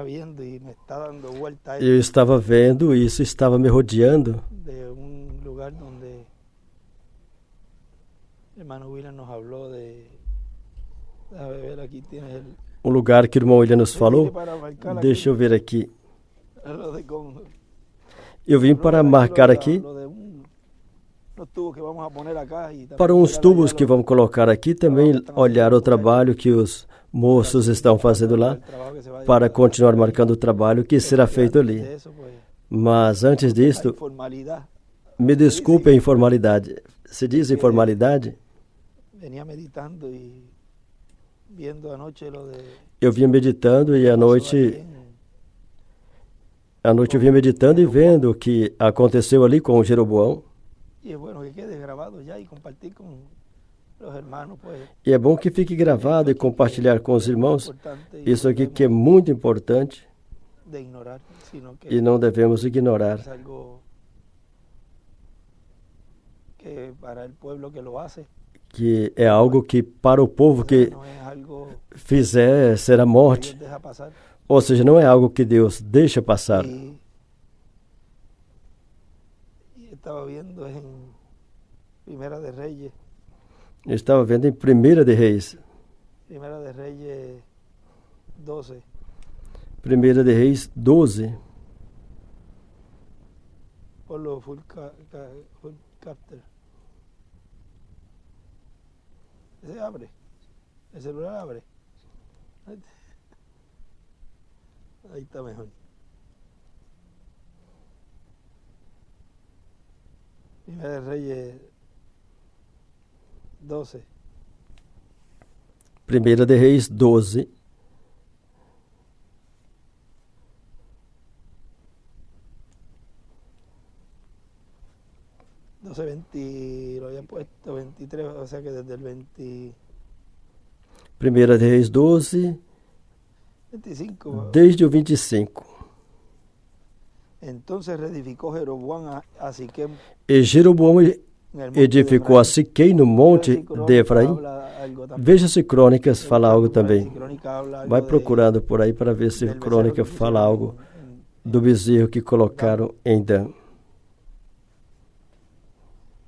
viendo y me está dando vuelta Eu estava vendo e isso estava me rodeando de un lugar donde el hermano William nos habló de... Déjame ver, aquí tienes el... um lugar que o irmão William nos falou. Para marcar aquí, Deixa eu ver aqui. lo de con- Eu vim para marcar aqui lo de unos tubos que vamos a poner acá y también para uns mirar tubos allá que lo- vamos colocar aqui, também olhar o trabalho que os moços estão fazendo lá, el trabajo que se va a para llevar. continuar marcando o trabalho que será feito ali. De eso, pues, Mas antes la disto, informalidad. me desculpe a informalidade. Se diz informalidade? Venía meditando y viendo anoche lo de... Eu vinha meditando e à pasó noite aquí eu vinha meditando e vendo o que aconteceu ali com o Jeroboão. y es bueno que quede grabado ya y compartir con los hermanos, pues. E é bom que fique gravado e compartilhar com os irmãos Importante y isso no aqui que é debemos muito importante de ignorar, sino que e não devemos ignorar. es algo que para el pueblo que lo hace, Que é algo que para o povo que no es algo fizer será que morte. Dios deja pasar. Ou seja, não é algo que Deus deixa passar. Y estaba viendo en Primera de Reyes, Eu estava vendo em 1 de Reis. Primera de Reyes 12, 1 de Reis 12. por lo full capter. Ese abre, el celular abre. Ahí está mejor. Primera de Reyes 12. 1 de Reis 12. No sé, 20, lo habían puesto 23, o sea que desde el 20, 1 de Reis 12, 25. desde o 25. Entonces reedificó Jeroboam a Siquem E Jeroboão en el monte de edificou a Efraín. Siquém no monte Pero si Crónica de Efraim. habla algo también. Veja se Crônicas fala algo também. Si Crónica habla algo Vai de- procurando por aí para ver se del becerro Crônica que fala pusieron algo en- do bezerro que colocaram em Dan.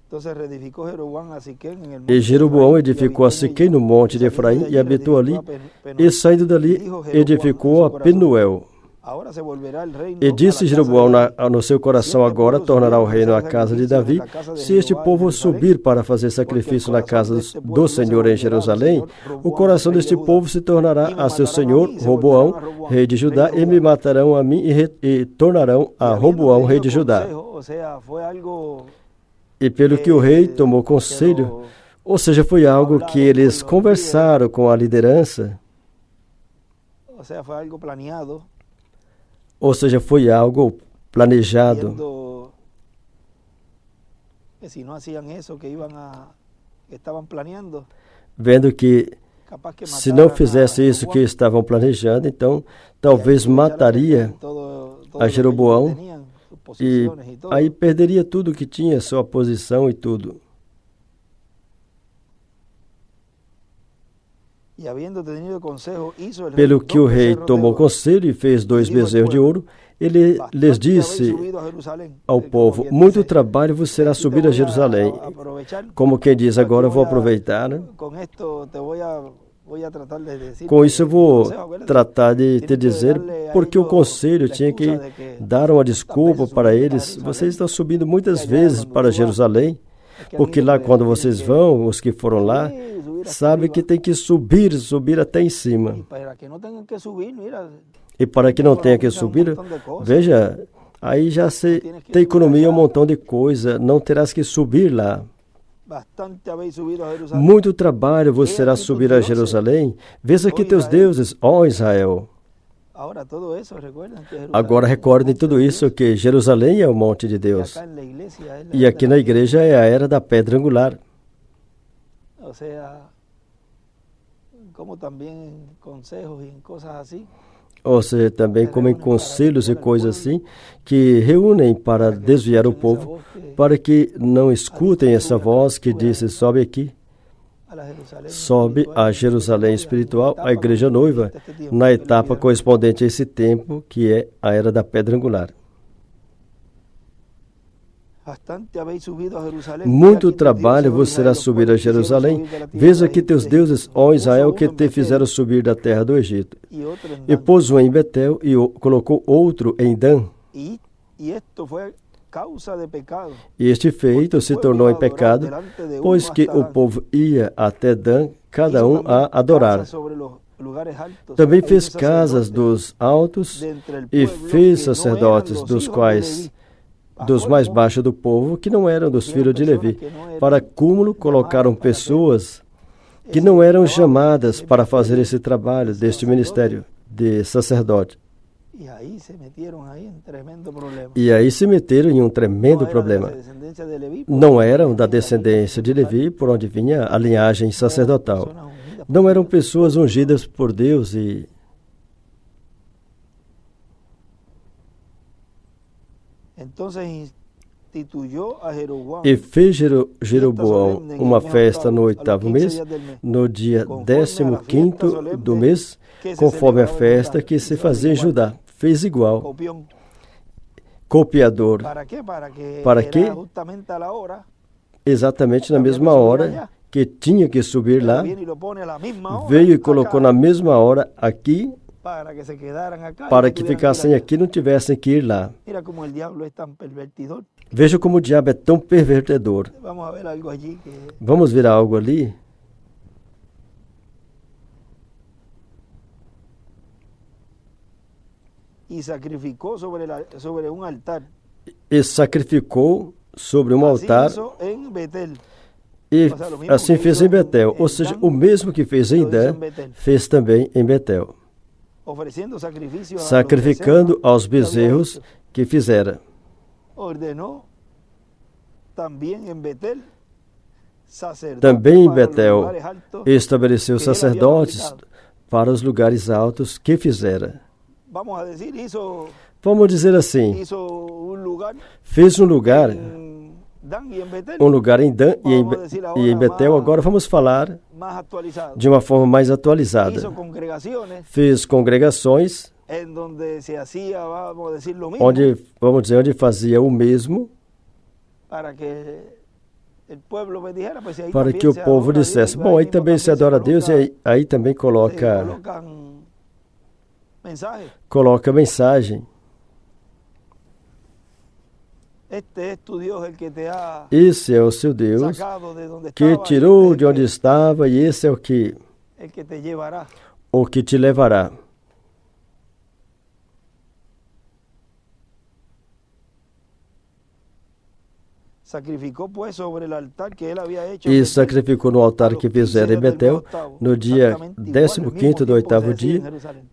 Entonces reedificó Jeroboam a Siquem en el monte E de Jeroboão Efraín, y edificou a habitó en Siquém ella. no monte de Y saliendo Efraim de e allí, habitou ali. reedificó a Penuel. E saindo dali, edificou a Penuel. Ahora se volverá el reino E a la disse casa Jeroboão de- no seu coração: agora tornará o reino à casa de Davi. Se este povo subir para fazer sacrifício na casa do Senhor em Jerusalém, o coração deste povo se tornará a seu senhor, Roboão, rei de Judá, e me matarão a mim e tornarão a Roboão, rei de Judá. O sea, fue algo E pelo que o rei tomou conselho, ou seja, foi algo que eles conversaram com a liderança, o sea, fue algo planeado, ou seja, foi algo planejado. viendo que si no hacían eso que estaban planeando, Vendo que capaz que se não mataran fizesse isso que estavam planejando, então talvez mataria a Jeroboão e aí perderia tudo que tinha, sua posição e tudo. Pelo que o rei tomou conselho e fez 2 bezerros de ouro, ele lhes disse ao povo: muito trabalho vos será subir a Jerusalém. Como quem diz, agora eu vou aproveitar, né? Com isso eu vou tratar de te dizer, porque o conselho tinha que dar uma desculpa para eles. Vocês estão subindo muitas vezes para Jerusalém, porque lá quando vocês vão, os que foram lá, sabem que tem que subir até em cima. E para que não tenha que subir, veja, aí já se tem economia um montão de coisa, não terás que subir lá. Muito trabalho você será subir a Jerusalém. Veja aqui teus deuses, ó Israel. Agora recordem tudo isso, que Jerusalém é o monte de Deus. E aqui na igreja é a era da pedra angular. Ou seja, também como em conselhos e coisas assim, que reúnem para desviar o povo, para que não escutem essa voz que disse: sobe aqui. sobe a Jerusalém espiritual, a igreja noiva, na etapa correspondente a esse tempo, que é a era da pedra angular. Muito trabalho vos será subir a Jerusalém. Veja que teus deuses, ó Israel, que te fizeram subir da terra do Egito. E pôs um em Betel e colocou outro em Dan. E este feito se tornou em pecado, pois que o povo ia até Dan, cada um a adorar. Também fez casas dos altos e fez sacerdotes, dos mais baixos do povo, que não eram dos filhos de Levi. Para cúmulo, colocaram pessoas que não eram chamadas para fazer esse trabalho deste ministério de sacerdote. E aí se meteram em um tremendo problema. Não eram da descendência de Levi, por onde vinha a linhagem sacerdotal. Não eram pessoas ungidas por Deus E fez Jeroboão uma festa no 8º mês, no dia 15º do mês, conforme a festa que se fazia em Judá. Fez igual. Copiador. Para quê? Exatamente na mesma hora que tinha que subir lá, veio e colocou na mesma hora aqui, para que ficassem aqui e não tivessem que ir lá. Veja como o diabo é tão pervertedor. Vamos ver algo ali? E sacrificou sobre um altar. E sacrificou sobre um altar. E assim fez em Betel. Ou seja, o mesmo que fez em Dan, fez também em Betel. Sacrificando aos bezerros que fizera. Também em Betel estabeleceu sacerdotes para os lugares altos que fizera. Vamos dizer assim, fez um lugar em Dan e em Betel. Agora vamos falar de uma forma mais atualizada. Fez congregações onde fazia o mesmo, para que o povo dissesse, bom, aí também se adora a Deus, e aí também coloca mensagem. Esse é o seu Deus que tirou de onde estava, e esse é o que te levará. E sacrificou no altar que fizera em Betel, no dia 15º do 8º dia,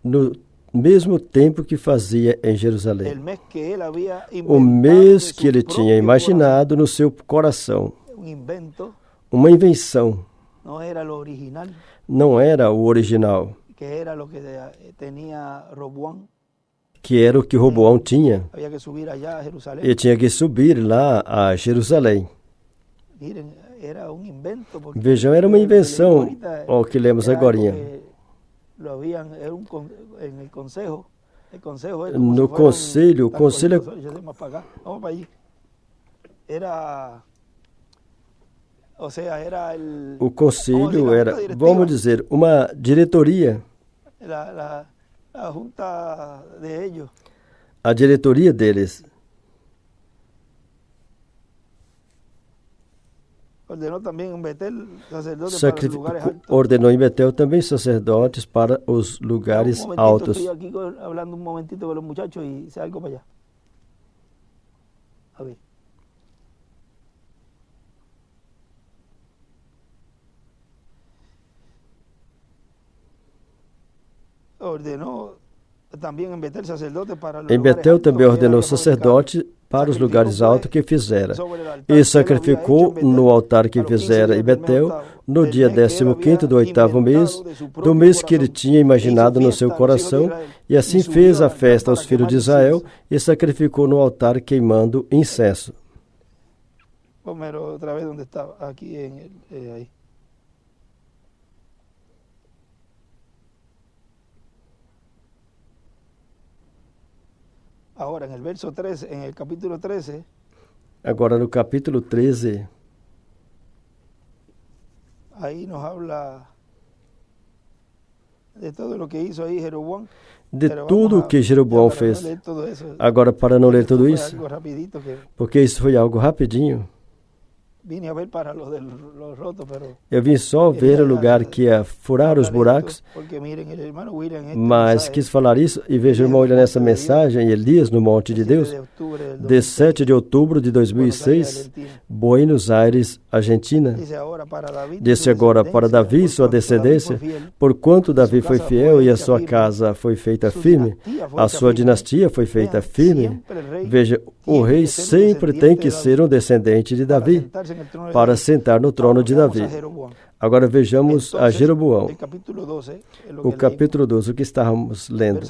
no mesmo tempo que fazia em Jerusalém. O mês que ele tinha imaginado no seu coração. Uma invenção. Não era o original. Que era o que Roboão tinha. Ele tinha que subir lá a Jerusalém. Vejam, era uma invenção, o que lemos agorinha. No conselho, o conselho era, vamos dizer, uma diretoria. A diretoria deles. Ordenou em Betel também sacerdotes para os lugares altos. Em Betel também ordenou sacerdote para os lugares altos que fizera. E sacrificou no altar que fizera em Betel, no dia 15º do 8º mês, do mês que ele tinha imaginado no seu coração, e assim fez a festa aos filhos de Israel, e sacrificou no altar queimando incenso. Agora no capítulo 13, aí nos habla de tudo o que hizo aí Jeroboam. De tudo o que Jeroboão fez. Agora, para não ler tudo isso, porque isso foi algo rapidinho, eu vim só ver o lugar que ia furar os buracos, mas quis falar isso, e vejo o irmão William nessa mensagem, Elias, no Monte de Deus, de 7 de outubro de 2006, Buenos Aires, Argentina. Disse agora para Davi, sua descendência, porquanto Davi foi fiel e a sua casa foi feita firme, a sua dinastia foi feita firme. Veja, o rei sempre tem que ser um descendente de Davi para sentar no trono de Davi. Agora vejamos a Jeroboão. O capítulo 12, o que estávamos lendo.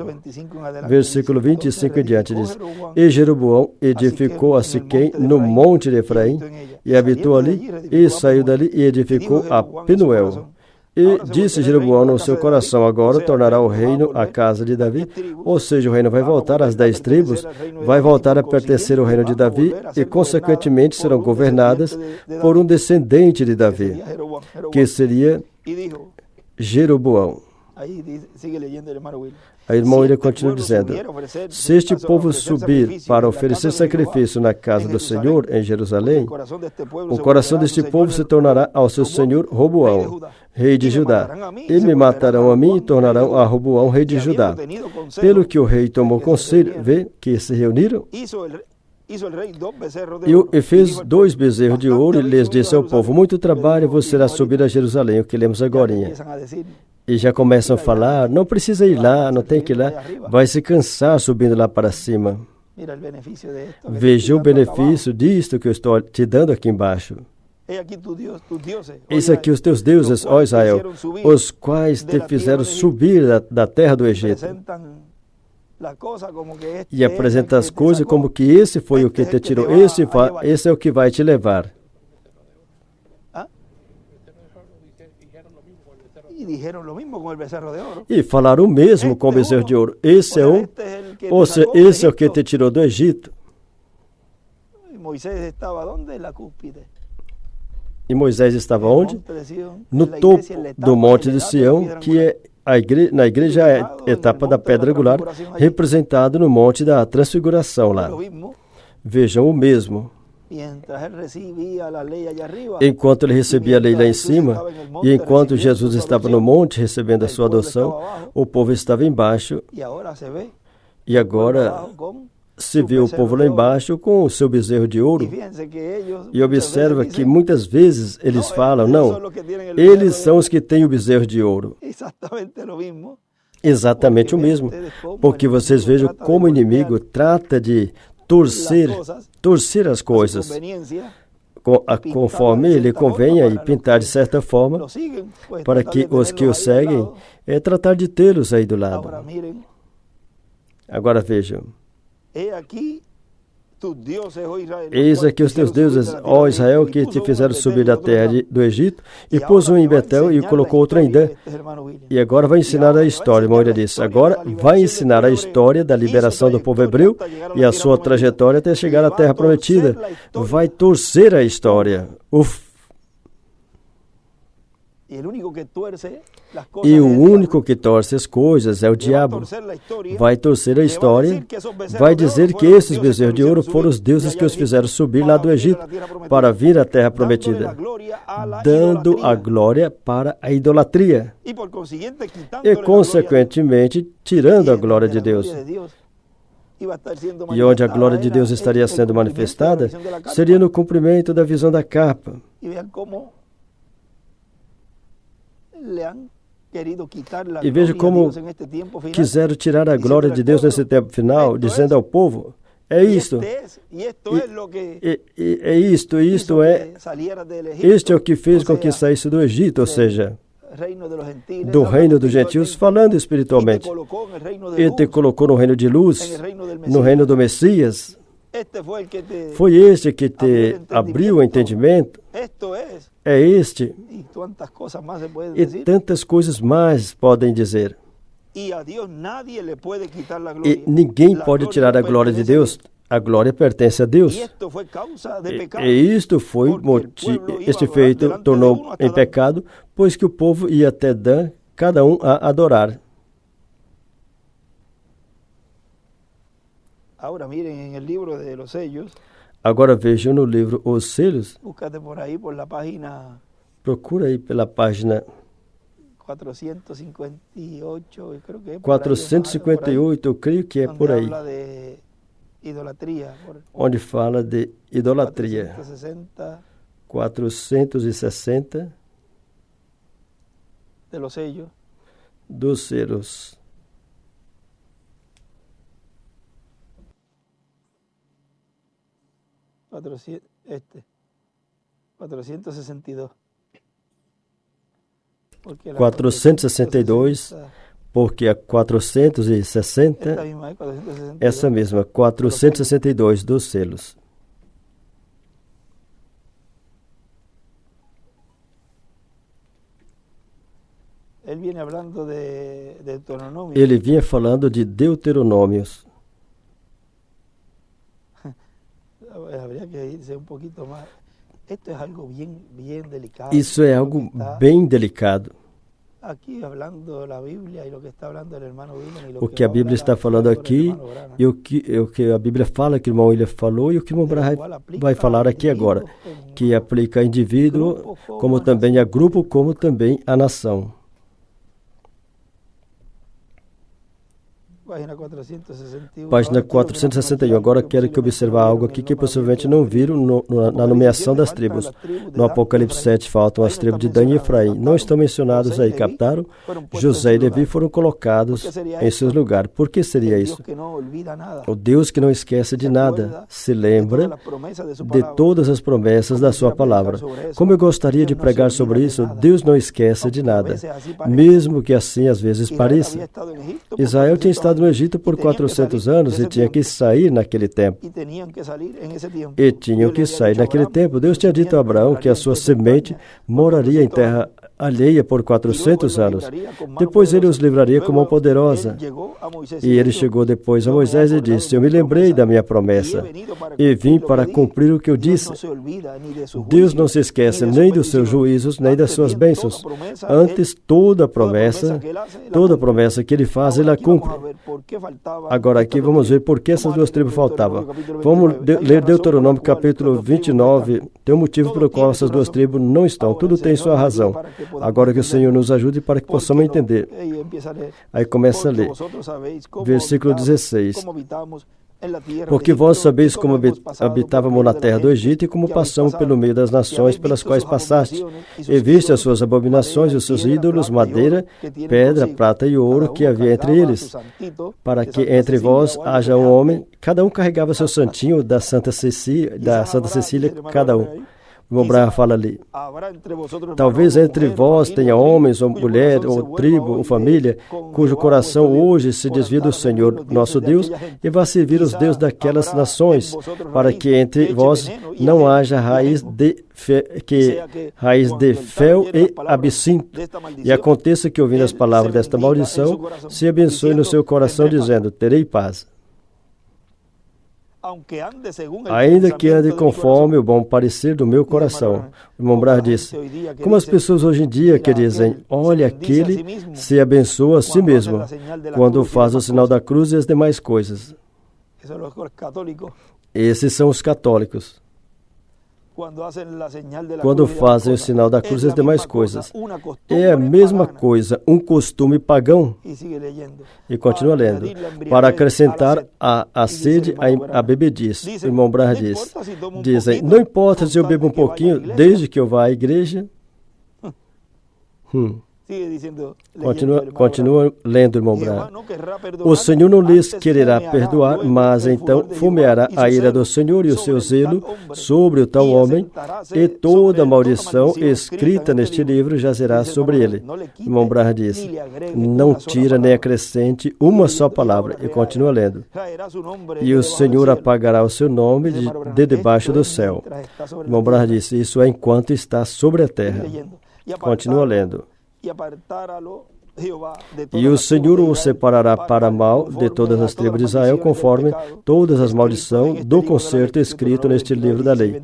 Versículo 25 em diante diz: E Jeroboão edificou a Siquém no monte de Efraim, e habitou ali, e saiu dali e edificou a Penuel. E disse Jeroboão no seu coração: agora tornará o reino à casa de Davi, ou seja, o reino vai voltar às 10 tribos, vai voltar a pertencer ao reino de Davi, e consequentemente serão governadas por um descendente de Davi, que seria Jeroboão. A irmã William continua dizendo: se este povo subir para oferecer sacrifício na casa do Senhor em Jerusalém, o coração deste povo se tornará ao seu senhor Roboão, rei de Judá, e me matarão a mim e tornarão a Roboão, rei de Judá. Pelo que o rei tomou conselho, vê que se reuniram, e fez 2 bezerros de ouro e lhes disse ao povo: muito trabalho vos será subir a Jerusalém, o que lemos agorinha. E já começam a falar: não precisa ir lá, não tem que ir lá, vai se cansar subindo lá para cima. Veja o benefício disto que eu estou te dando aqui embaixo. Eis aqui os teus deuses, ó Israel, os quais te fizeram subir da terra do Egito. E apresenta as coisas como que esse foi o que te tirou, esse é o que vai te levar. E falaram o mesmo com o bezerro de ouro. Esse é o que te tirou do Egito. E Moisés estava onde? No topo do monte de Sião, que é na igreja é a etapa da pedra angular, representado no monte da transfiguração lá. Vejam o mesmo. Enquanto ele recebia a lei lá em cima, e enquanto Jesus estava no monte recebendo a sua adoção, o povo estava embaixo, e agora se vê o povo lá embaixo com o seu bezerro de ouro. E observa que muitas vezes eles falam: não, eles são os que têm o bezerro de ouro. Exatamente o mesmo, porque vocês vejam como o inimigo trata de torcer as coisas conforme ele convenha e pintar de certa forma, para que os que o seguem tratar de tê-los aí do lado. Agora vejam: eis aqui os teus deuses, ó Israel, que te fizeram subir da terra do Egito, e pôs um em Betel e colocou outro em Dan. E agora vai ensinar a história, irmão, ele disse. Agora vai ensinar a história da liberação do povo hebreu e a sua trajetória até chegar à terra prometida. Vai torcer a história. E o único que torce as coisas é o diabo. Vai torcer a história, vai dizer que esses bezerros de ouro foram os deuses que os fizeram subir lá do Egito para vir à terra prometida, dando a glória para a idolatria e, consequentemente, tirando a glória de Deus. E onde a glória de Deus estaria sendo manifestada seria no cumprimento da visão da capa. E veja como quiseram tirar a glória de Deus nesse tempo final, dizendo ao povo: é isto, este é o que fez com que saísse do Egito, ou seja, do reino dos gentios, falando espiritualmente, e te colocou no reino de luz, no reino do Messias. Foi este que te abriu o entendimento. É este. E tantas coisas mais podem dizer. E ninguém pode tirar a glória de Deus. A glória pertence a Deus. E isto foi este feito tornou em pecado, pois que o povo ia até Dan, cada um a adorar. Agora vejam no livro Os Selos. Procura aí pela página 458, eu creio que é por aí. Onde fala de idolatria. 460 dos selos. Este. 462. 462, porque a 460, essa mesma, 462 dos selos. Ele vinha falando de Deuteronômios. Isso é algo bem delicado. O que a Bíblia está falando aqui e o que a Bíblia fala que o irmão William falou e o que o irmão Branham vai falar aqui agora, que aplica a indivíduo, como também a grupo, como também a nação. Página 461. Agora quero que observar algo aqui que possivelmente não viram na nomeação das tribos. No Apocalipse 7 faltam as tribos de Dan e Efraim. Não estão mencionados aí, captaram? José e Levi foram colocados em seus lugares. Por que seria isso? O Deus que não esquece de nada, se lembra de todas as promessas da sua palavra. Como eu gostaria de pregar sobre isso, Deus não esquece de nada, mesmo que assim às vezes pareça. Israel tinha estado no Egito por 400 anos e tinha que sair naquele tempo. Deus tinha dito a Abraão que a sua semente moraria em terra alheia por 400 anos. Depois ele os livraria com mão poderosa. E ele chegou depois a Moisés e disse: eu me lembrei da minha promessa e vim para cumprir o que eu disse. Deus não se esquece nem dos seus juízos, nem das suas bênços. Antes, toda promessa que ele faz, ele a cumpre. Agora aqui vamos ver por que essas duas tribos faltavam. Vamos ler Deuteronômio capítulo 29. Tem um motivo pelo qual essas duas tribos não estão. Tudo tem sua razão. Agora que o Senhor nos ajude para que possamos entender. Aí começa a ler. Versículo 16. Porque vós sabeis como habitávamos na terra do Egito e como passamos pelo meio das nações pelas quais passaste. E viste as suas abominações e os seus ídolos, madeira, pedra, prata e ouro que havia entre eles. Para que entre vós haja um homem, cada um carregava seu santinho da Santa Cecília, cada um. O irmão Branham fala ali. Talvez entre vós tenha homens, ou mulher, ou tribo, ou família, cujo coração hoje se desvia do Senhor, nosso Deus, e vá servir os deuses daquelas nações, para que entre vós não haja raiz de fel e absinto. E aconteça que, ouvindo as palavras desta maldição, se abençoe no seu coração, dizendo: terei paz. Ainda que ande conforme o bom parecer do meu coração. O irmão Branham disse: como as pessoas hoje em dia que dizem: olha, aquele se abençoa a si mesmo, quando faz o sinal da cruz e as demais coisas. Esses são os católicos. Quando fazem o sinal da cruz e as demais coisas. É a mesma coisa, um costume pagão. E continua lendo. Para acrescentar a sede, a bebedice. O irmão Branham diz. Dizem: não importa se eu bebo um pouquinho, desde que eu vá à igreja. Continua lendo, irmão Branham. O Senhor não lhes quererá perdoar, mas então fumeará a ira do Senhor e o seu zelo sobre o tal homem, e toda maldição escrita neste livro jazerá sobre ele. Irmão Branham diz: não tira nem acrescente uma só palavra. E continua lendo. E o Senhor apagará o seu nome de debaixo do céu. Irmão Branham disse: isso é enquanto está sobre a terra. Continua lendo. E o Senhor o separará para mal de todas as tribos de Israel, conforme todas as maldições do concerto escrito neste livro da lei.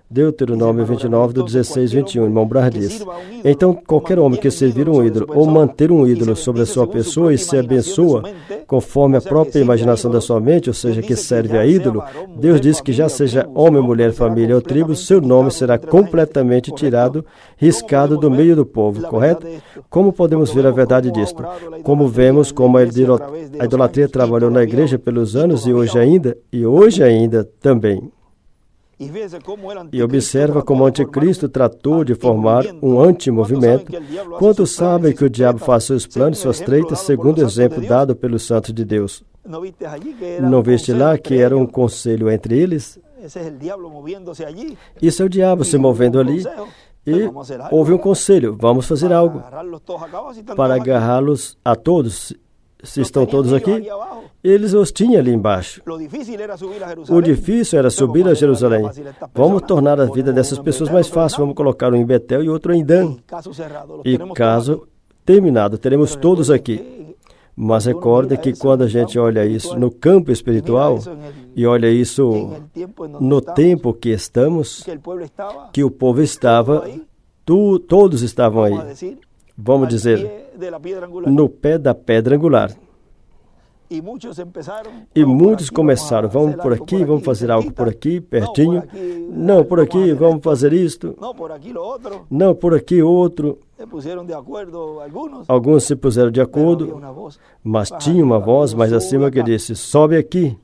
Deuteronômio 29, do 16, 21. Irmão Branham diz: então, qualquer homem que servir um ídolo ou manter um ídolo sobre a sua pessoa e se abençoa conforme a própria imaginação da sua mente, ou seja, que serve a ídolo, Deus diz que já seja homem, mulher, família ou tribo, seu nome será completamente tirado, riscado do meio do povo, correto? Como podemos ver a verdade disto? Como vemos como a idolatria trabalhou na igreja pelos anos e hoje ainda também. E observa como o anticristo tratou de formar um antimovimento. Quantos sabem que o diabo faz seus planos, suas treitas, segundo o exemplo dado pelos santos de Deus? Não viste lá que era um conselho entre eles? Isso é o diabo se movendo ali. E houve um conselho: vamos fazer algo para agarrá-los a todos. Se estão todos aqui, eles os tinham ali embaixo. O difícil era subir a Jerusalém. Vamos tornar a vida dessas pessoas mais fácil. Vamos colocar um em Betel e outro em Dan. E caso terminado, teremos todos aqui. Mas recorde que quando a gente olha isso no campo espiritual e olha isso no tempo que estamos, que o povo estava, todos estavam aí. Vamos dizer, no pé da pedra angular. E muitos começaram: vamos por aqui, vamos fazer algo por aqui, pertinho. Não, por aqui, vamos fazer isto. Não, por aqui, outro. Alguns se puseram de acordo, mas tinha uma voz mais acima que disse: sobe aqui.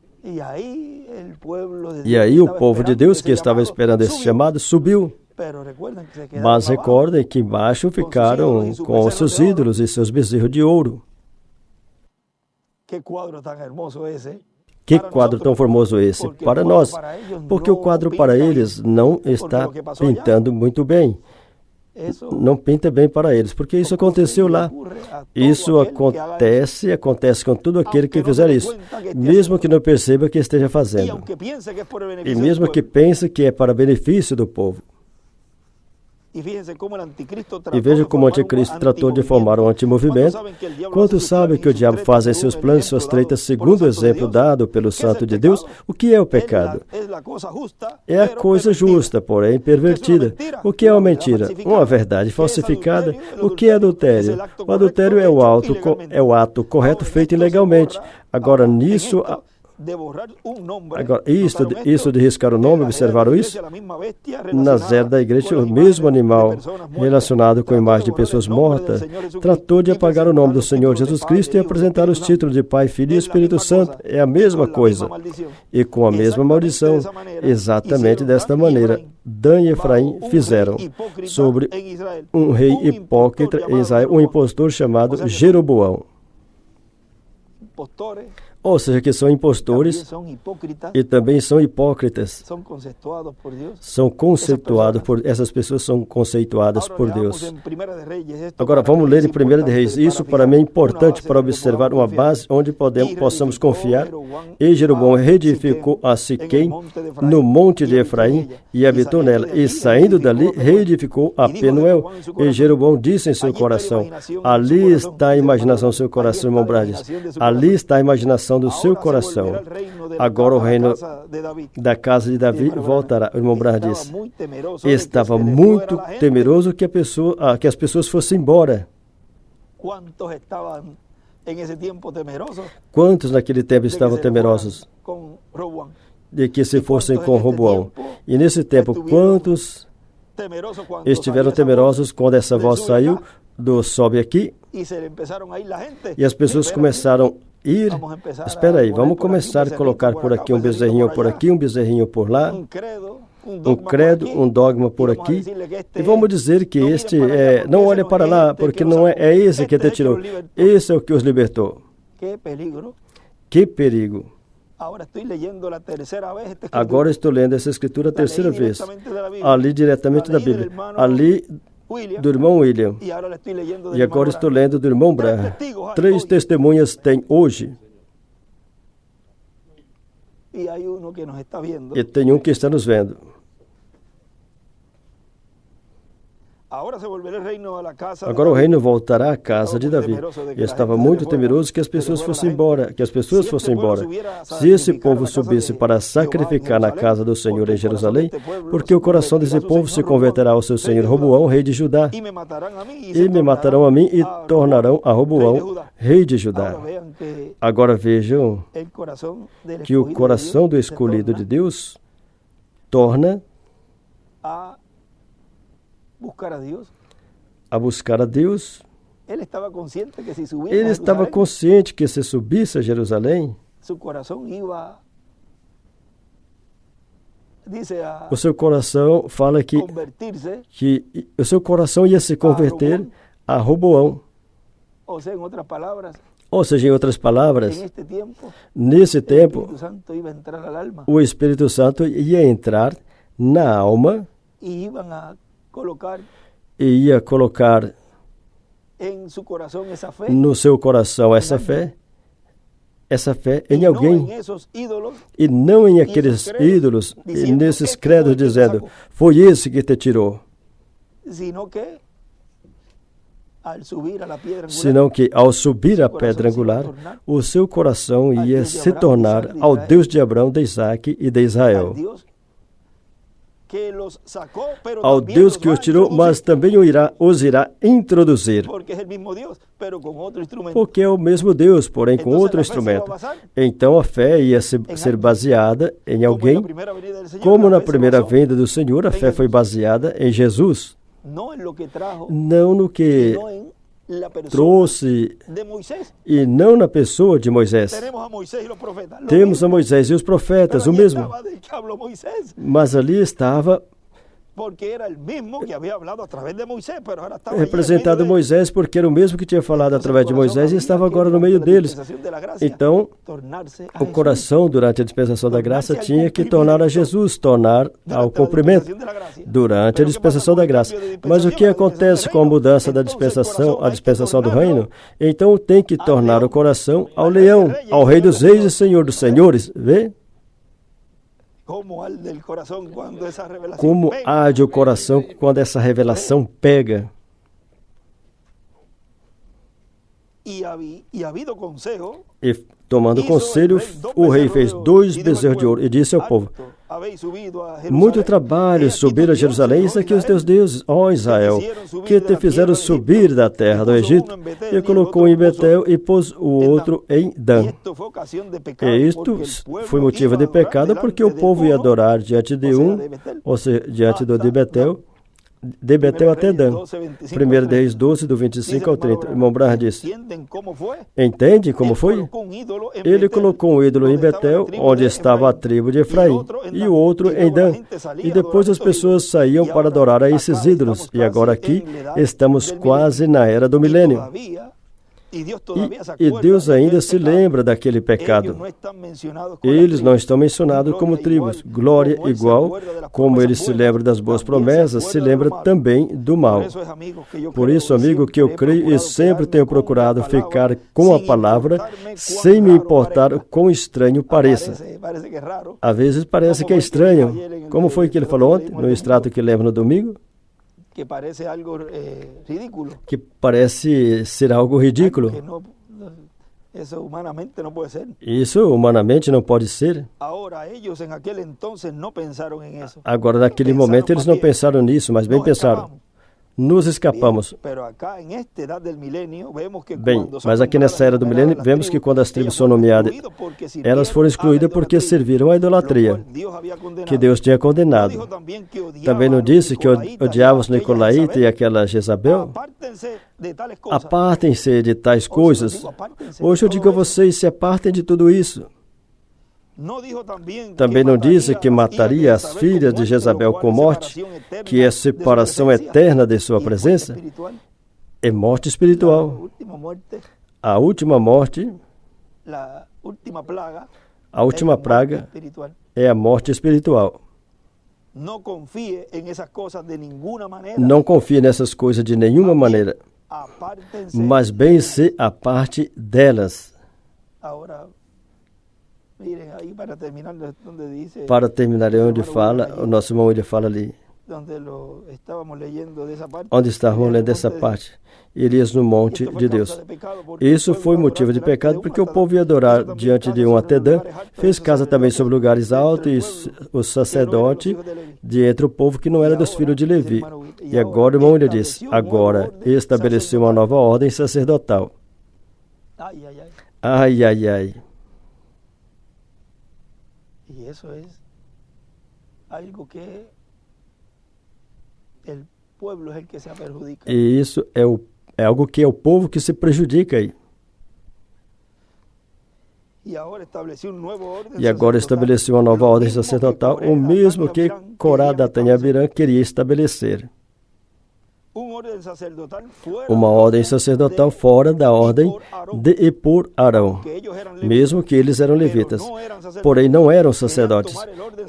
E aí o povo de Deus, que estava esperando esse chamado, subiu. Mas recordem que embaixo ficaram com os seus ídolos e seus bezerros de ouro. Que quadro tão formoso esse para nós, porque o quadro para eles não está pintando muito bem. Não pinta bem para eles, porque isso aconteceu lá. Isso acontece com todo aquele que fizer isso, mesmo que não perceba que esteja fazendo, e mesmo que pense que é para benefício do povo. E veja como o anticristo tratou de formar um antimovimento. Quantos sabem que o diabo faz em seus planos, suas treitas, segundo o exemplo dado pelo Santo de Deus? O que é o pecado? É a coisa justa, porém pervertida. O que é uma mentira? Uma verdade falsificada. O que é adultério? O adultério é o ato correto feito ilegalmente. Agora, nisso... Agora, isso de riscar o nome, observaram isso? Nas eras da igreja, o mesmo animal relacionado com a imagem de pessoas mortas tratou de apagar o nome do Senhor Jesus Cristo e apresentar os títulos de Pai, Filho e Espírito Santo. É a mesma coisa. E com a mesma maldição, exatamente desta maneira, Dan e Efraim fizeram sobre um rei hipócrita em Israel, um impostor chamado Jeroboão. Ou seja, que são impostores e também são hipócritas. São conceituados por... Essas pessoas são conceituadas por Deus. Agora, vamos ler em 1 de Reis. Isso para mim é importante para observar uma base onde possamos confiar. E Jeroboão reedificou a Siquém no monte de Efraim e habitou nela. E saindo dali, reedificou a Penuel. E Jeroboão disse em seu coração: ali está a imaginação do seu coração, irmão Brades. Ali está a imaginação do seu coração. Agora o reino da casa de Davi voltará. O irmão Branham disse: estava muito temeroso que as pessoas fossem embora. Quantos naquele tempo estavam temerosos de que se fossem com Roboão? E nesse tempo, quantos estiveram temerosos quando essa voz saiu do sobe aqui? E as pessoas começaram a ir. Espera aí, vamos começar a colocar por aqui, um bezerrinho por lá, um credo, um dogma por aqui, e vamos dizer que este não olha para lá, porque não é esse que te tirou, esse é o que os libertou. Que perigo! Agora estou lendo essa escritura a terceira vez, ali diretamente da Bíblia, ali do irmão William, e agora estou lendo do irmão Branham. 3 testemunhas tem hoje. E tem um que está nos vendo. Agora o reino voltará à casa de Davi. E estava muito temeroso que as pessoas fossem embora, Se esse povo subisse para sacrificar na casa do Senhor em Jerusalém, porque o coração desse povo se converterá ao seu senhor Roboão, rei de Judá. E me matarão a mim e tornarão a Roboão, rei de Judá. Agora vejam que o coração do escolhido de Deus torna a buscar a Deus. Ele estava consciente que se subisse a Jerusalém, o seu coração fala que o seu coração ia se converter a Roboão. Ou seja, em outras palavras, nesse tempo, o Espírito Santo ia entrar na alma e ia colocar no seu coração essa fé em alguém, e não em aqueles ídolos e nesses credos dizendo, foi esse que te tirou. Senão que ao subir a pedra angular, o seu coração ia se tornar ao Deus de Abraão, de Isaac e de Israel. Ao Deus que os tirou, mas também os irá introduzir. Porque é o mesmo Deus, porém com outro instrumento. Então a fé ia ser baseada em alguém, como na primeira vinda do Senhor, a fé foi baseada em Jesus. Não no que trouxe e não na pessoa de Moisés. Temos a Moisés e os profetas, o mesmo. Mas ali estava representado Moisés, porque era o mesmo que tinha falado através de Moisés e estava agora no meio deles. Então, o coração durante a dispensação da graça tinha que tornar a Jesus, tornar ao cumprimento durante a dispensação da graça. Mas o que acontece com a mudança da dispensação, a dispensação do reino? Então tem que tornar o coração ao leão, ao rei dos reis e senhor dos senhores. Vê? Como arde o coração quando essa revelação pega. E tomando conselho, o rei fez 2 bezerros de ouro e disse ao povo, muito trabalho subir a Jerusalém, isso aqui os teus deuses, ó Israel, que te fizeram subir da terra do Egito, e colocou em Betel e pôs o outro em Dan. E isto foi motivo de pecado, porque o povo ia adorar diante de ou seja, diante de Betel até Dan. 1 Reis 12, do 25 ao 30. Irmão Branham disse, entende como foi? Ele colocou um ídolo em Betel, onde estava a tribo de Efraim, e o outro em Dan. E depois as pessoas saíam para adorar a esses ídolos. E agora aqui estamos quase na era do milênio. E Deus ainda se lembra daquele pecado. Eles não estão mencionados como tribos. Glória igual, como ele se lembra das boas promessas, se lembra também do mal. Por isso, amigo, que eu creio e sempre tenho procurado ficar com a palavra, sem me importar o quão estranho pareça. Às vezes parece que é estranho. Como foi que ele falou ontem, no extrato que lembra no domingo? Que parece algo ridículo. Que parece ser algo ridículo. Isso humanamente não pode ser. Agora, naquele momento, eles não pensaram nisso, mas bem pensaram. Nos escapamos. Bem, mas aqui nessa era do milênio, vemos que quando as tribos são nomeadas, elas foram excluídas porque serviram à idolatria, que Deus tinha condenado. Também não disse que odiava os nicolaítas e aquela Jezabel? Apartem-se de tais coisas. Hoje eu digo a vocês, se apartem de tudo isso. Também não disse que mataria as filhas de Jezabel com morte, que é separação eterna de sua presença? É morte espiritual. A última morte, a última praga é a morte espiritual. Não confie nessas coisas de nenhuma maneira, mas bem se aparte delas. Para terminar onde fala, o nosso irmão ele fala ali. onde estávamos lendo essa parte. Elias no monte de Deus. Isso foi motivo de pecado, porque o povo ia adorar diante de um Atedã, fez casa também sobre lugares altos, e o sacerdote de entre o povo que não era dos filhos de Levi. E agora o irmão lhe disse, agora estabeleceu uma nova ordem sacerdotal. Ai, ai, ai. E isso é algo que o povo é o que se perjudica. E isso é algo que é o povo que se prejudica aí. E agora estabeleceu uma nova ordem sacerdotal, o mesmo que Corá, Datã e Abirã queria estabelecer. Uma ordem sacerdotal fora da ordem de e por Arão, mesmo que eles eram levitas, porém não eram sacerdotes.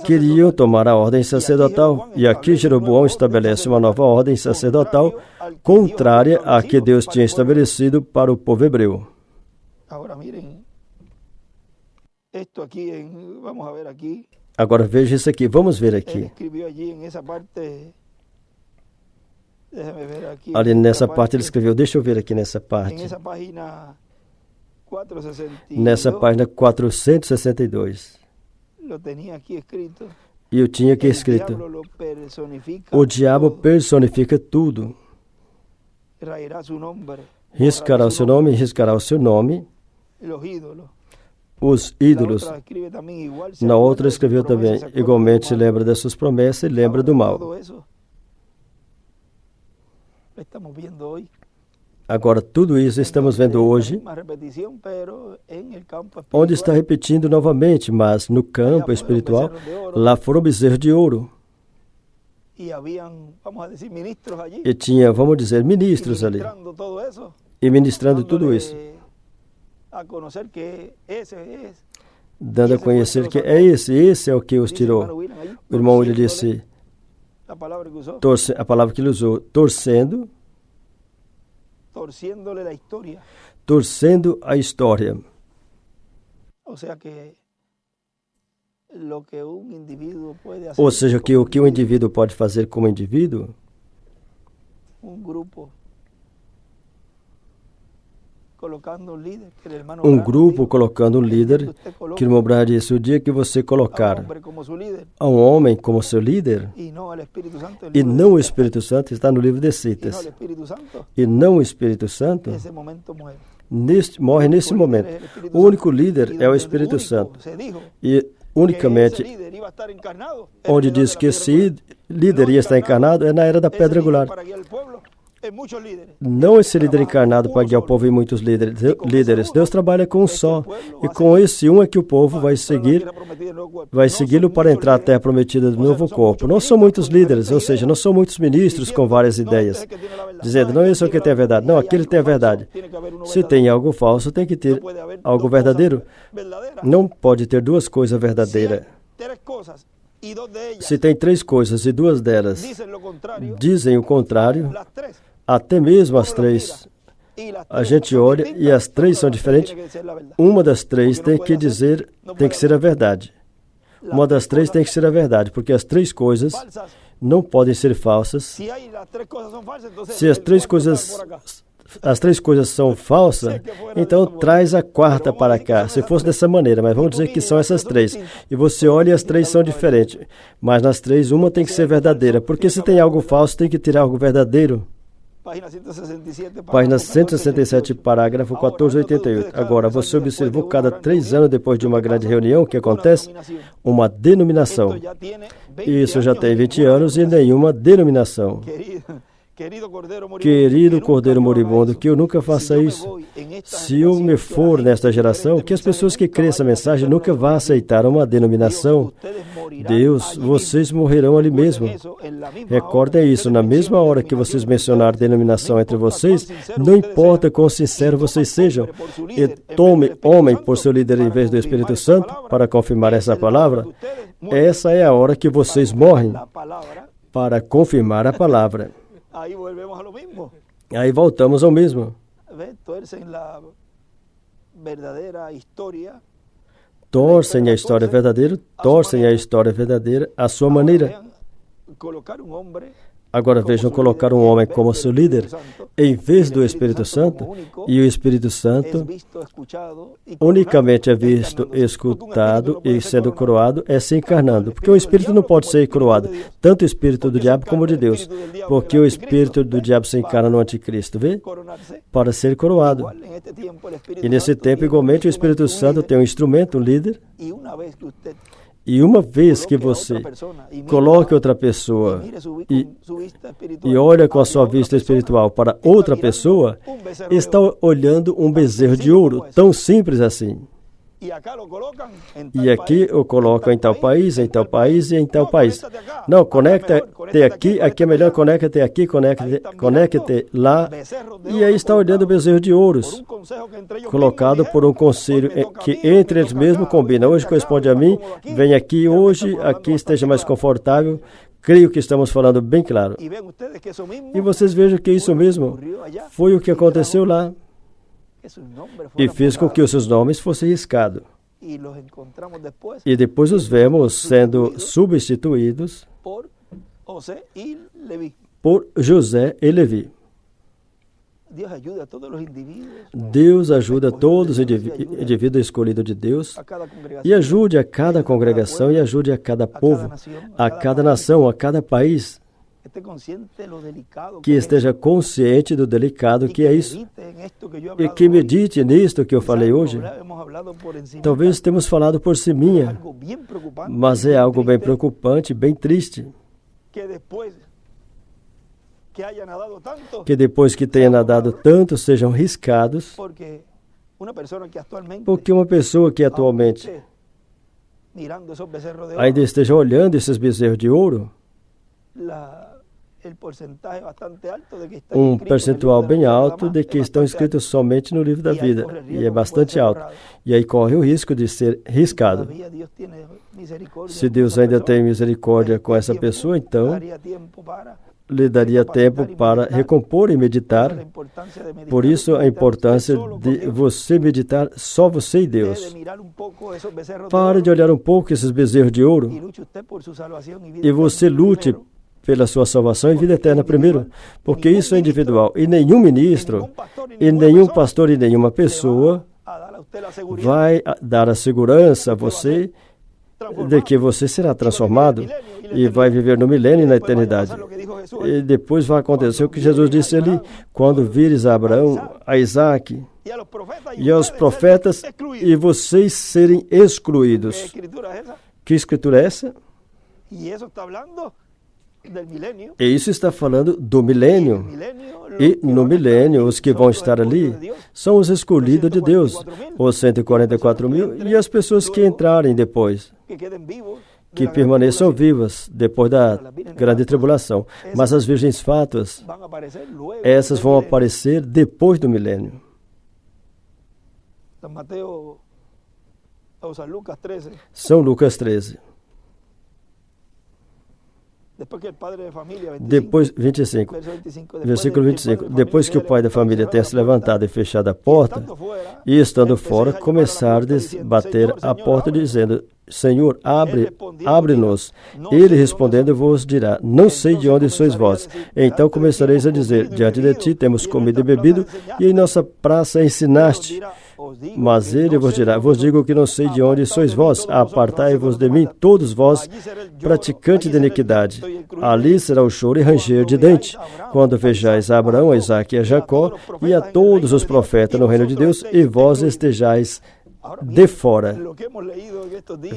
Queriam tomar a ordem sacerdotal, e aqui Jeroboão estabelece uma nova ordem sacerdotal contrária à que Deus tinha estabelecido para o povo hebreu. Agora veja isso aqui, vamos ver aqui. Ali nessa parte ele escreveu, deixa eu ver aqui nessa parte. Nessa página 462. E eu tinha aqui escrito, o diabo personifica tudo. Riscará o seu nome, riscará o seu nome. Os ídolos. Na outra escreveu também, igualmente se lembra das suas promessas e lembra do mal. Agora, tudo isso estamos vendo hoje, onde está repetindo novamente, mas no campo espiritual, lá foram bezerros de ouro. E tinha, vamos dizer, ministros ali, e ministrando tudo isso, dando a conhecer que é esse é o que os tirou. O irmão ele disse, a palavra que ele usou, torcendo a história. Ou seja, o que um indivíduo pode fazer como indivíduo, um grupo colocando um líder, que o irmão Branham disse, o dia que você colocar a um homem como seu líder, e não o Espírito Santo, está no livro de Citas, e não o Espírito Santo, morre nesse momento. O único líder é o Espírito Santo. E unicamente, onde diz que esse líder ia estar encarnado, é na era da pedra angular. Não esse líder encarnado para guiar o povo em muitos líderes. Deus trabalha com um só. E com esse um é que o povo vai segui-lo para entrar à terra prometida do novo corpo. Não são muitos líderes, ou seja, não são muitos ministros com várias ideias, dizendo, não, esse é o que tem a verdade. Não, aquele tem a verdade. Se tem algo falso, tem que ter algo verdadeiro. Não pode ter duas coisas verdadeiras. Se tem três coisas e duas delas dizem o contrário, até mesmo as três, a gente olha e as três são diferentes. Uma das três tem que ser a verdade. Uma das três tem que ser a verdade, porque as três coisas não podem ser falsas. Se as três coisas são falsas, então traz a quarta para cá. Se fosse dessa maneira, mas vamos dizer que são essas três. E você olha e as três são diferentes. Mas nas três, uma tem que ser verdadeira. Porque se tem algo falso, tem que tirar algo verdadeiro. Página 167, parágrafo 1488. Agora, você observou cada 3 anos depois de uma grande reunião, o que acontece? Uma denominação. Isso já tem 20 anos e nenhuma denominação. Querido Cordeiro Moribundo, que eu nunca faça isso. Se eu me for nesta geração, que as pessoas que creem essa mensagem nunca vão aceitar uma denominação. Deus, vocês morrerão ali mesmo. Recordem isso, na mesma hora que vocês mencionarem denominação entre vocês, não importa quão sinceros vocês sejam, e tome homem por seu líder em vez do Espírito Santo, para confirmar essa palavra, essa é a hora que vocês morrem, para confirmar a palavra. Aí voltamos ao mesmo. Torcem a história verdadeira à sua maneira. Agora vejam colocar um homem como seu líder em vez do Espírito Santo, e o Espírito Santo unicamente é visto, escutado e sendo coroado, é se encarnando. Porque o Espírito não pode ser coroado, tanto o Espírito do diabo como o de Deus. Porque o Espírito do diabo se encarna no anticristo, vê? Para ser coroado. E nesse tempo, igualmente, o Espírito Santo tem um instrumento, um líder. E uma vez que você coloque outra pessoa e olha com a sua vista espiritual para outra pessoa, está olhando um bezerro de ouro, tão simples assim. E aqui o colocam em tal país, em tal país e em tal país. Não, conecta-te aqui, aqui é melhor, conecta-te aqui, conecta-te lá. E aí está olhando o bezerro de ouros, colocado por um conselho que entre eles mesmos combina. Hoje corresponde a mim, vem aqui hoje, aqui esteja mais confortável. Creio que estamos falando bem claro. E vocês vejam que isso mesmo foi o que aconteceu lá. E fez com que os seus nomes fossem riscados. E depois os vemos sendo substituídos por José e Levi. Deus ajuda todos os indivíduos escolhidos de Deus e ajude a cada congregação e ajude a cada povo, a cada nação, a cada país, que esteja consciente do delicado que é isso e que medite nisto que eu falei hoje. Talvez temos falado por cima, mas é algo bem preocupante, bem triste, que depois que tenha nadado tanto sejam riscados, porque uma pessoa que atualmente ainda esteja olhando esses bezerros de ouro, um percentual bem alto de que estão escritos somente no livro da vida, e é bastante alto, e aí corre o risco de ser riscado. Se Deus ainda tem misericórdia com essa pessoa, então lhe daria tempo para recompor e meditar. Por isso a importância de você meditar só você e Deus. Pare de olhar um pouco esses bezerros de ouro e você lute pela sua salvação e vida eterna primeiro, porque isso é individual. E nenhum ministro, e nenhum pastor, e nenhuma pessoa vai dar a segurança a você de que você será transformado e vai viver no milênio e na eternidade. E depois vai acontecer o que Jesus disse ali, quando vires a Abraão, a Isaac e aos profetas e vocês serem excluídos. Que escritura é essa? E isso está falando do milênio. E no milênio, os que vão estar ali são os escolhidos de Deus, os 144 mil e as pessoas que entrarem depois, que permaneçam vivas depois da grande tribulação. Mas as virgens fátuas, essas vão aparecer depois do milênio. São Lucas 13. Depois, 25, versículo 25. Depois que o pai da família tenha se levantado e fechado a porta, e estando fora, começardes a bater à porta, dizendo: Senhor, abre-nos. Ele respondendo vos dirá: Não sei de onde sois vós. Então começareis a dizer: Diante de ti temos comido e bebido, e em nossa praça ensinaste. Mas ele vos dirá: Vos digo que não sei de onde sois vós. Apartai-vos de mim, todos vós, praticantes de iniquidade. Ali será o choro e ranger de dente, quando vejais a Abraão, a Isaque e a Jacó, e a todos os profetas no reino de Deus, e vós estejais de fora.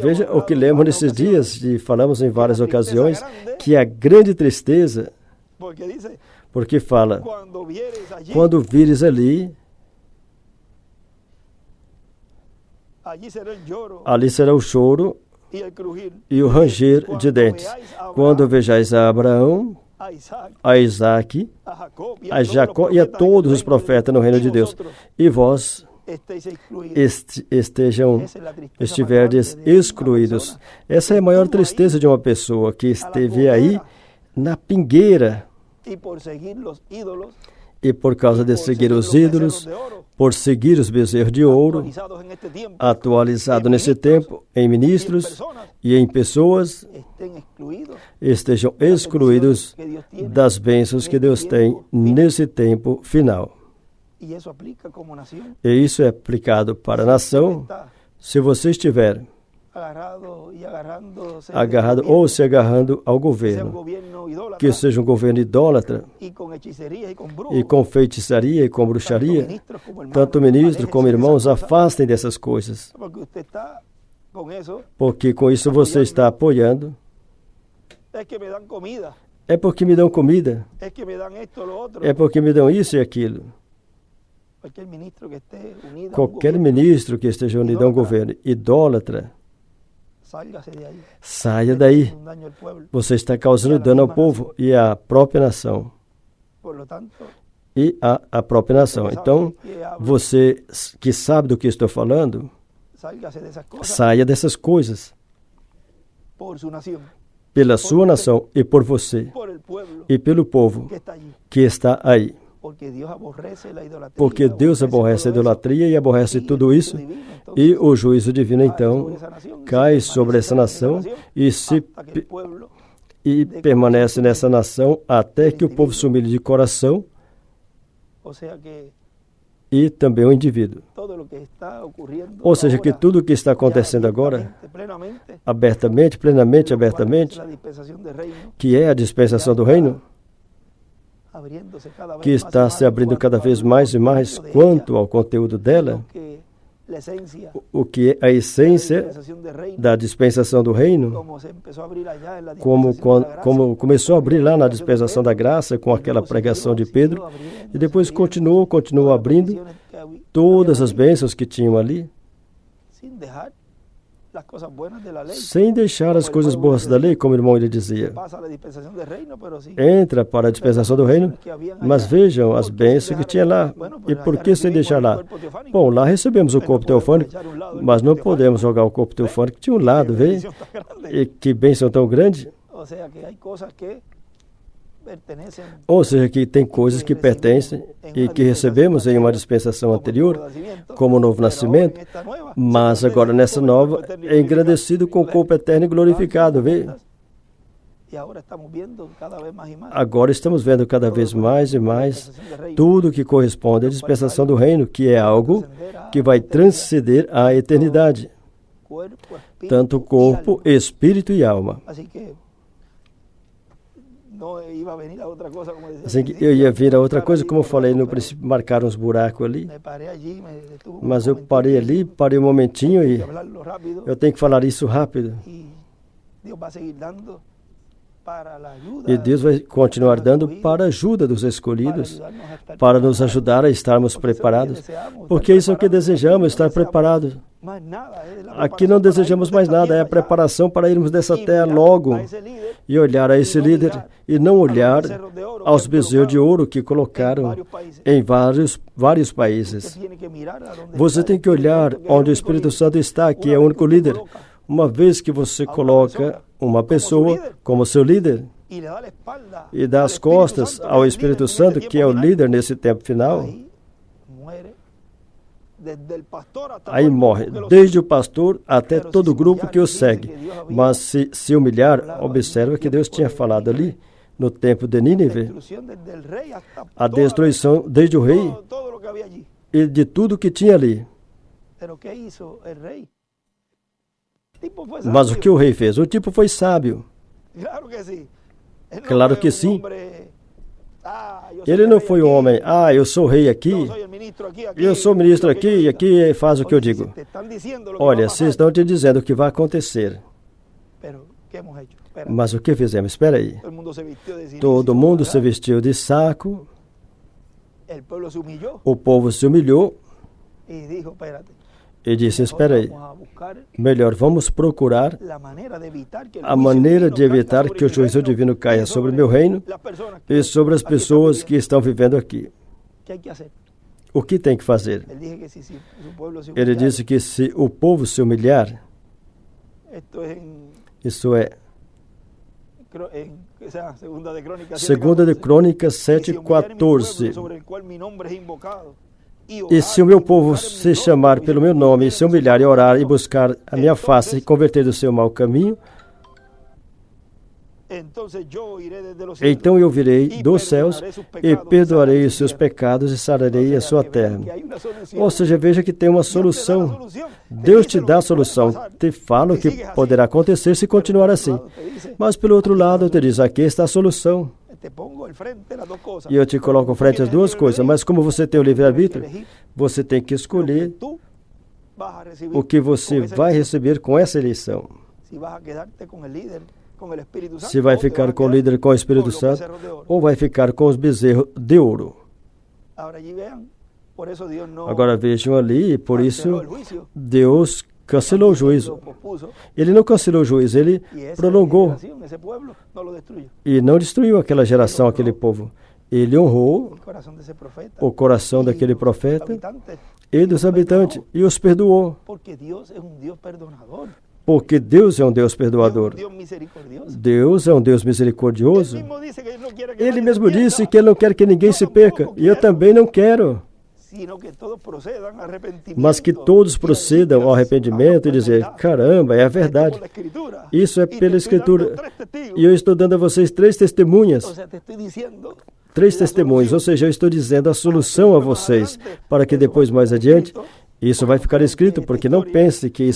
Veja o que lemos nesses dias, e falamos em várias ocasiões, que a grande tristeza, porque fala, quando vires ali, ali será o choro e o ranger de dentes. Quando vejais a Abraão, a Isaque, a Jacó e a todos os profetas no reino de Deus, e vós estiverdes excluídos. Essa é a maior tristeza de uma pessoa que esteve aí na pingueira E por causa de seguir os ídolos, por seguir os bezerros de ouro, atualizado nesse tempo em ministros e em pessoas, estejam excluídos das bênçãos que Deus tem nesse tempo final. E isso é aplicado para a nação. Se você estiver agarrado ou se agarrando ao governo, que seja um governo idólatra, e com feitiçaria e com bruxaria, tanto ministro como irmãos, afastem dessas coisas, porque com isso você está apoiando. É porque me dão comida, é porque me dão isso e aquilo. Qualquer ministro que esteja unido a um governo idólatra, saia daí. Você está causando dano ao povo e à própria nação. E à própria nação. Então, você que sabe do que estou falando, saia dessas coisas. Pela sua nação e por você. E pelo povo que está aí. Porque Deus aborrece a idolatria e aborrece tudo isso, e o juízo divino então cai sobre essa nação e permanece nessa nação até que o povo se humilhe de coração, e também o indivíduo. Ou seja, que tudo o que está acontecendo agora, abertamente, plenamente, abertamente, que é a dispensação do reino, que está se abrindo cada vez mais e mais quanto ao conteúdo dela, o que é a essência da dispensação do reino, como começou a abrir lá na dispensação da graça com aquela pregação de Pedro, e depois continuou abrindo todas as bênçãos que tinham ali, sem deixar as coisas boas da lei, como o irmão ele dizia. Entra para a dispensação do reino, mas vejam as bênçãos que tinha lá. E por que sem deixar lá? Bom, lá recebemos o corpo teofânico, mas não podemos jogar o corpo teofânico de um lado, vê? E que bênção tão grande. Ou seja, que tem coisas que pertencem e que recebemos em uma dispensação anterior, como o novo nascimento, mas agora nessa nova é engrandecido com o corpo eterno e glorificado, vê? Agora estamos vendo cada vez mais e mais tudo que corresponde à dispensação do reino, que é algo que vai transcender a eternidade, tanto corpo, espírito e alma. Assim que eu ia vir a outra coisa, como eu falei no princípio, marcaram uns buracos ali. Mas eu parei ali, parei um momentinho e eu tenho que falar isso rápido. E Deus vai continuar dando para a ajuda dos escolhidos, para nos ajudar a estarmos preparados, porque isso é o que desejamos, estar preparados. Aqui não desejamos mais nada, é a preparação para irmos dessa terra logo e olhar a esse líder e não olhar aos bezerros de ouro que colocaram em vários países. Você tem que olhar onde o Espírito Santo está, que é o único líder. Uma vez que você coloca uma pessoa como seu líder e dá as costas ao Espírito Santo, que é o líder nesse tempo final, aí morre, desde o pastor até todo o grupo que o segue. Mas se humilhar, observa que Deus tinha falado ali, no tempo de Nínive, a destruição desde o rei e de tudo que tinha ali. Mas o que o rei fez? O tipo foi sábio. Claro que sim. Ele não foi um homem, eu sou rei aqui, eu sou ministro aqui, e aqui faz o que eu digo. Olha, vocês estão te dizendo o que vai acontecer. Mas o que fizemos? Espera aí. Todo mundo se vestiu de saco, o povo se humilhou e disse, espera aí, melhor vamos procurar a maneira de evitar que o juízo divino caia sobre o meu reino e sobre as pessoas que estão vivendo aqui. O que tem que fazer? Ele disse que se o povo se humilhar, isso é Segunda de Crônicas 7:14. E se o meu povo se chamar pelo meu nome, e se humilhar e orar e buscar a minha face e converter do seu mau caminho, então eu virei dos céus e perdoarei os seus pecados e sararei a sua terra. Ou seja, veja que tem uma solução. Deus te dá a solução, te fala o que poderá acontecer se continuar assim. Mas pelo outro lado, te diz, aqui está a solução. E eu te coloco frente às duas coisas, mas como você tem o livre-arbítrio, você tem que escolher o que você vai receber com essa eleição. Se vai ficar com o líder com o Espírito Santo ou vai ficar com os bezerros de ouro. Agora vejam ali, e por isso Deus cancelou o juízo. Ele não cancelou o juízo, ele prolongou. E não destruiu aquela geração, aquele povo. Ele honrou o coração daquele profeta e dos habitantes e os perdoou. Porque Deus é um Deus perdoador. Deus é um Deus misericordioso. Ele mesmo disse que Ele não quer que ninguém se perca. E eu também não quero. Mas que todos procedam ao arrependimento e dizer, caramba, é a verdade. Isso é pela Escritura. E eu estou dando a vocês 3 testemunhas. 3 testemunhos, ou seja, eu estou dizendo a solução a vocês, para que depois, mais adiante, isso vai ficar escrito, porque não pense que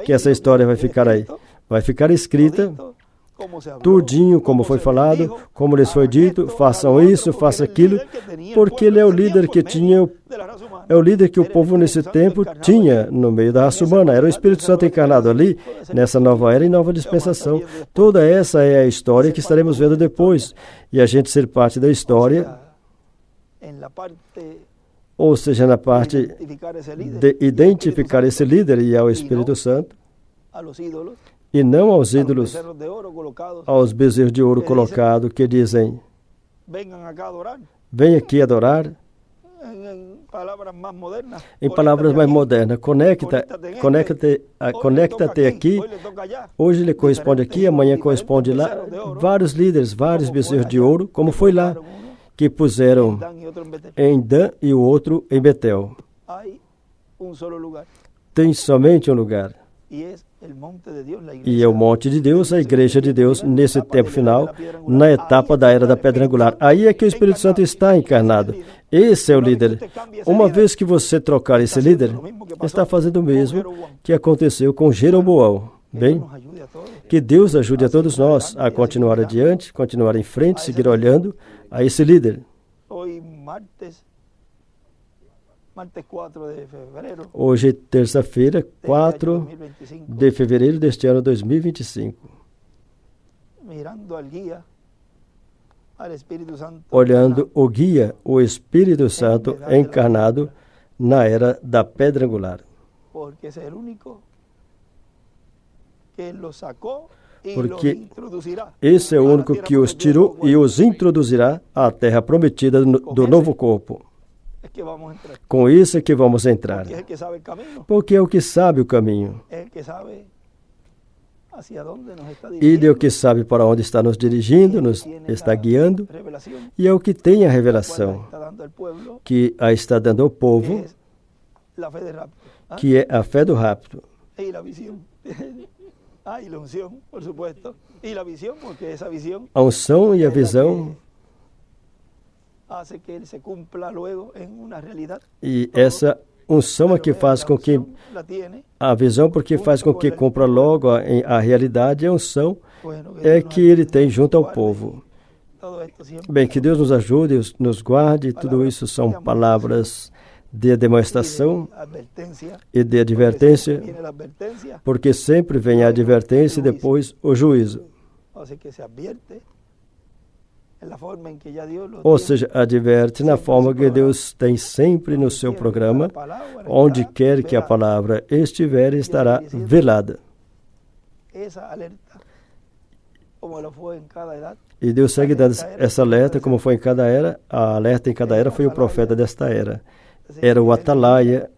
essa história vai ficar aí. Vai ficar escrita, tudinho como foi falado, como lhes foi dito, façam isso, façam aquilo, porque ele é o líder que tinha, é o líder que o povo nesse tempo tinha no meio da raça humana. Era o Espírito Santo encarnado ali, nessa nova era e nova dispensação. Toda essa é a história que estaremos vendo depois. E a gente ser parte da história, ou seja, na parte de identificar esse líder e ao Espírito Santo, e não aos ídolos, aos bezerros de ouro colocados que dizem, vem aqui adorar. Em palavras mais modernas, conecta-te aqui. Hoje ele corresponde aqui, amanhã corresponde lá. Vários líderes, vários bezerros de ouro, como foi lá, que puseram em Dan e o outro em Betel. Tem somente um lugar. E é o monte de Deus, a igreja de Deus, nesse tempo final, na etapa da era da pedra angular. Aí é que o Espírito Santo está encarnado. Esse é o líder. Uma vez que você trocar esse líder, está fazendo o mesmo que aconteceu com Jeroboão. Bem, que Deus ajude a todos nós a continuar adiante, continuar em frente, seguir olhando a esse líder. Hoje, terça-feira, 4 de fevereiro deste ano 2025. Olhando o guia, o Espírito Santo encarnado na era da pedra angular. Porque esse é o único que os tirou e os introduzirá à terra prometida do novo corpo. Com isso é que vamos entrar. Porque é o que sabe o caminho. Ele é o que sabe para onde está nos dirigindo, nos está guiando. E é o que tem a revelação que a está dando ao povo, que é a fé do rapto. A unção e a visão. E essa unção é que faz com que a visão, porque faz com que cumpra logo a realidade, a unção é que ele tem junto ao povo. Bem, que Deus nos ajude, nos guarde. Tudo isso são palavras de demonstração e de advertência, porque sempre vem a advertência e depois o juízo. Ou seja, adverte na forma que Deus tem sempre no seu programa, onde quer que a palavra estiver, estará velada. E Deus segue dando essa alerta, como foi em cada era. A alerta em cada era foi o profeta desta era. Era o atalaia,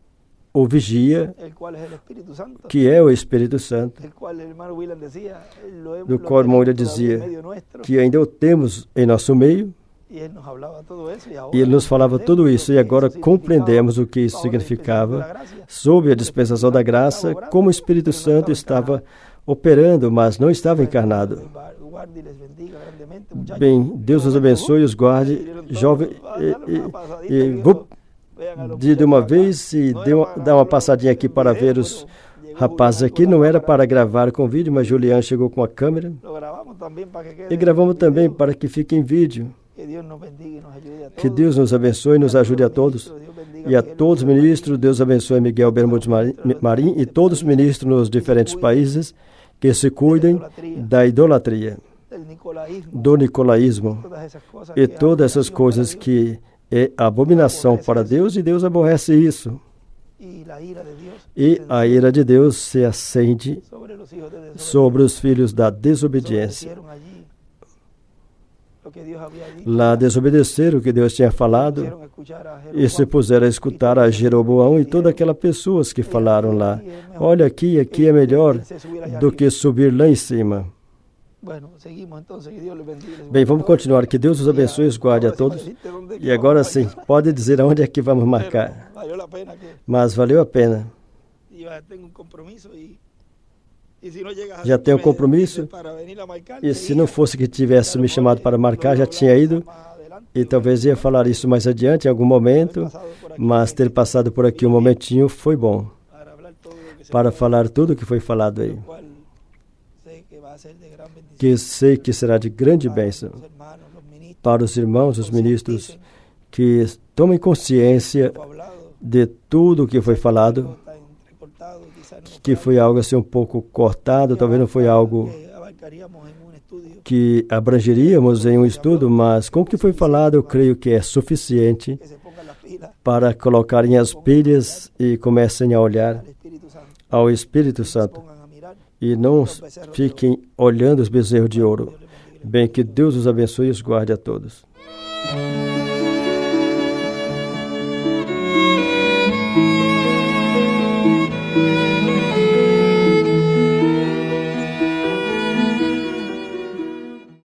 o vigia, que é o Espírito Santo, do qual o irmão William dizia que ainda o temos em nosso meio, e ele nos falava tudo isso, e agora compreendemos o que isso significava, sob a dispensação da graça, como o Espírito Santo estava operando, mas não estava encarnado. Bem, Deus os abençoe e os guarde, jovem, de uma vez, e dá uma passadinha aqui para ver os rapazes aqui. Não era para gravar com vídeo, mas Julián chegou com a câmera, e gravamos também para que fique em vídeo. Que Deus nos abençoe e nos ajude a todos. E a todos os ministros, Deus abençoe Miguel Bermudes Marim e todos os ministros nos diferentes países que se cuidem da idolatria, do nicolaísmo e todas essas coisas que é abominação para Deus, e Deus aborrece isso. E a ira de Deus se acende sobre os filhos da desobediência. Lá desobedeceram o que Deus tinha falado e se puseram a escutar a Jeroboão e todas aquelas pessoas que falaram lá. Olha aqui é melhor do que subir lá em cima. Bem, vamos continuar. Que Deus os abençoe e os guarde a todos. E agora sim, pode dizer aonde é que vamos marcar. Mas valeu a pena. Já tenho um compromisso, e se não fosse que tivesse me chamado para marcar, já tinha ido, e talvez ia falar isso mais adiante, em algum momento, mas ter passado por aqui um momentinho foi bom, para falar tudo o que foi falado aí, que sei que será de grande bênção para os irmãos, os ministros, que tomem consciência de tudo o que foi falado, que foi algo assim um pouco cortado, talvez não foi algo que abrangeríamos em um estudo, mas com o que foi falado eu creio que é suficiente para colocarem as pilhas e comecem a olhar ao Espírito Santo e não fiquem olhando os bezerros de ouro. Bem, que Deus os abençoe e os guarde a todos.